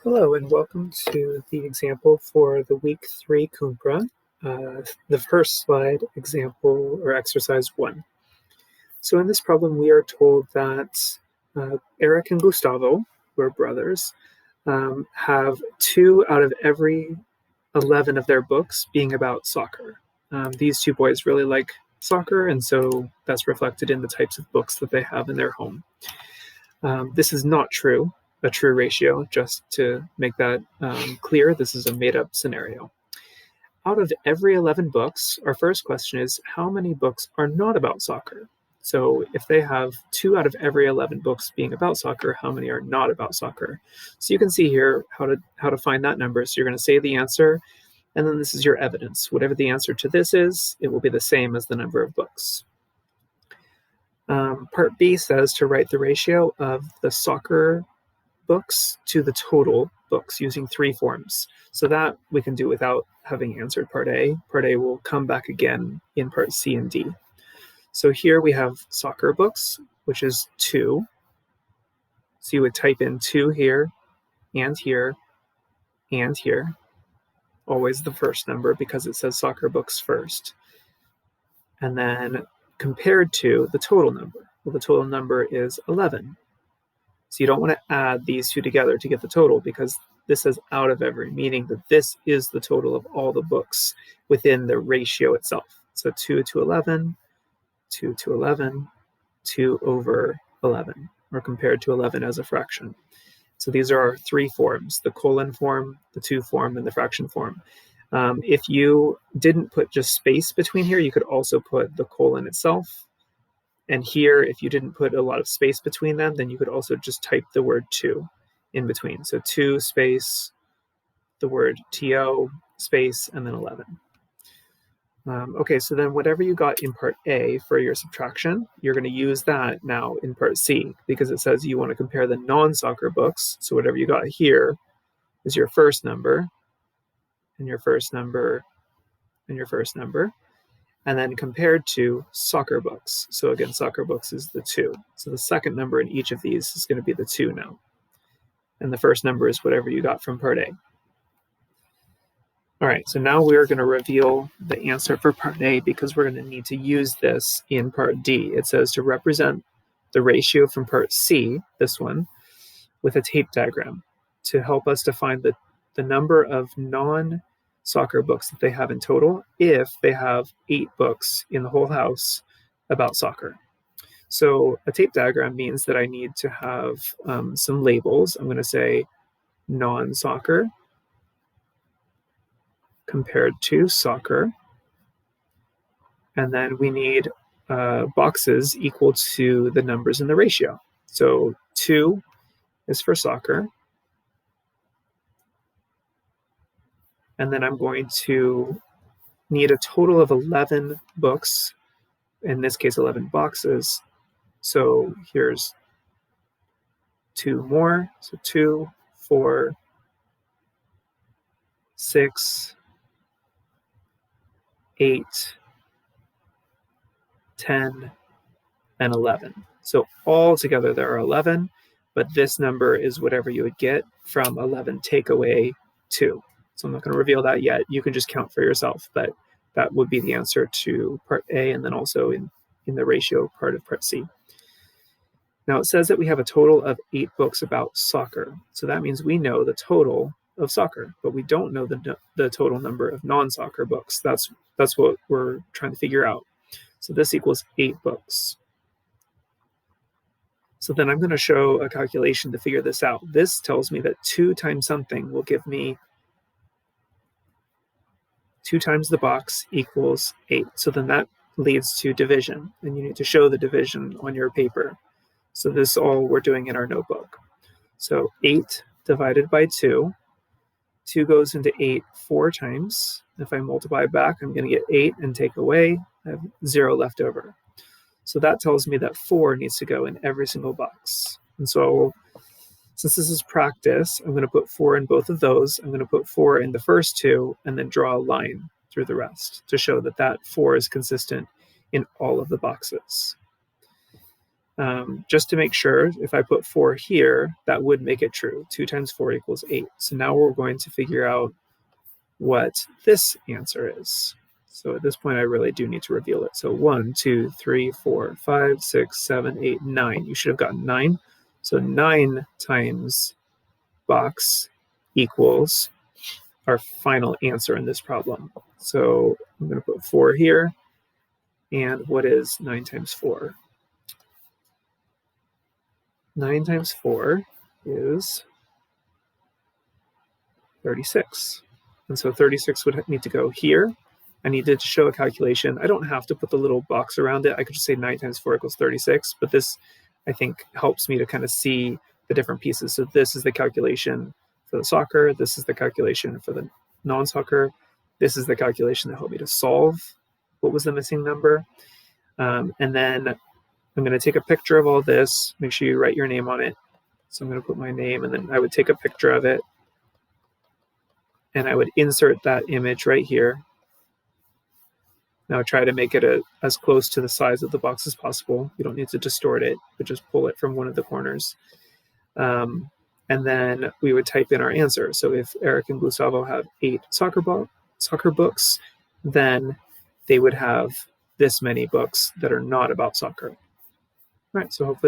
Hello and welcome to the example for the week 3 CumPra, the first slide example or exercise 1. So in this problem we are told that Eric and Gustavo, who are brothers, have 2 out of every 11 of their books being about soccer. These 2 boys really like soccer, and so that's reflected in the types of books that they have in their home. This is not true. A true ratio, just to make that clear. This is a made-up scenario. Out of every 11 books, our first question is, how many books are not about soccer? So if they have 2 out of every 11 books being about soccer, how many are not about soccer? So you can see here how to find that number. So you're going to say the answer, and then this is your evidence. Whatever the answer to this is, it will be the same as the number of books. Part B says to write the ratio of the soccer books to the total books using 3 forms. So that we can do without having answered part A. Part A will come back again in part C and D. So here we have soccer books, which is 2. So you would type in 2 here, and here, and here. Always the first number because it says soccer books first. And then compared to the total number. Well, the total number is 11. So you don't want to add these 2 together to get the total because this says out of every, meaning that this is the total of all the books within the ratio itself. So 2 to 11, 2 to 11, 2 over 11, or compared to 11 as a fraction. So these are our 3 forms, the colon form, the 2 form, and the fraction form. If you didn't put just space between here, you could also put the colon itself. And here, if you didn't put a lot of space between them, then you could also just type the word 2 in between. So 2 space, the word TO, space, and then 11. Okay, so then whatever you got in part A for your subtraction, you're going to use that now in part C because it says you want to compare the non-soccer books. So whatever you got here is your first number, and your first number, and your first number. And then compared to soccer books. So again, soccer books is the 2. So the second number in each of these is going to be the 2 now. And the first number is whatever you got from part A. All right, so now we're going to reveal the answer for part A because we're going to need to use this in part D. It says to represent the ratio from part C, this one, with a tape diagram to help us to find the number of non-soccer books that they have in total if they have 8 books in the whole house about soccer. So a tape diagram means that I need to have some labels. I'm going to say non-soccer compared to soccer. And then we need boxes equal to the numbers in the ratio. So 2 is for soccer. And then I'm going to need a total of 11 books, in this case 11 boxes. So here's 2 more, so 2, 4, 6, 8, 10, and 11. So all together there are 11, but this number is whatever you would get from 11 take away 2. So I'm not going to reveal that yet. You can just count for yourself, but that would be the answer to part A and then also in the ratio part of part C. Now it says that we have a total of 8 books about soccer. So that means we know the total of soccer, but we don't know the total number of non-soccer books. That's what we're trying to figure out. So this equals 8 books. So then I'm going to show a calculation to figure this out. This tells me that 2 times something will give me 2 times the box equals 8. So then that leads to division, and you need to show the division on your paper. So this is all we're doing in our notebook. So 8 divided by 2. 2 goes into 8 4 times. If I multiply back, I'm going to get 8 and take away. I have 0 left over. So that tells me that 4 needs to go in every single box. And so since this is practice, I'm going to put 4 in both of those. I'm going to put 4 in the first 2 and then draw a line through the rest to show that 4 is consistent in all of the boxes. Just to make sure, if I put 4 here, that would make it true. 2 times 4 equals 8. So now we're going to figure out what this answer is. So at this point, I really do need to reveal it. So 1, 2, 3, 4, 5, 6, 7, 8, 9. You should have gotten 9. So 9 times box equals our final answer in this problem. So I'm going to put 4 here. And what is 9 times 4? 9 times 4 is 36. And so 36 would need to go here. I needed to show a calculation. I don't have to put the little box around it. I could just say 9 times 4 equals 36. But this, I think, helps me to kind of see the different pieces. So this is the calculation for the soccer. This is the calculation for the non-soccer. This is the calculation that helped me to solve what was the missing number. And then I'm going to take a picture of all this. Make sure you write your name on it. So I'm going to put my name, and then I would take a picture of it. And I would insert that image right here. Now try to make it as close to the size of the box as possible. You don't need to distort it, but just pull it from one of the corners. And then we would type in our answer. So if Eric and Gustavo have 8 soccer books, then they would have this many books that are not about soccer. All right, so hopefully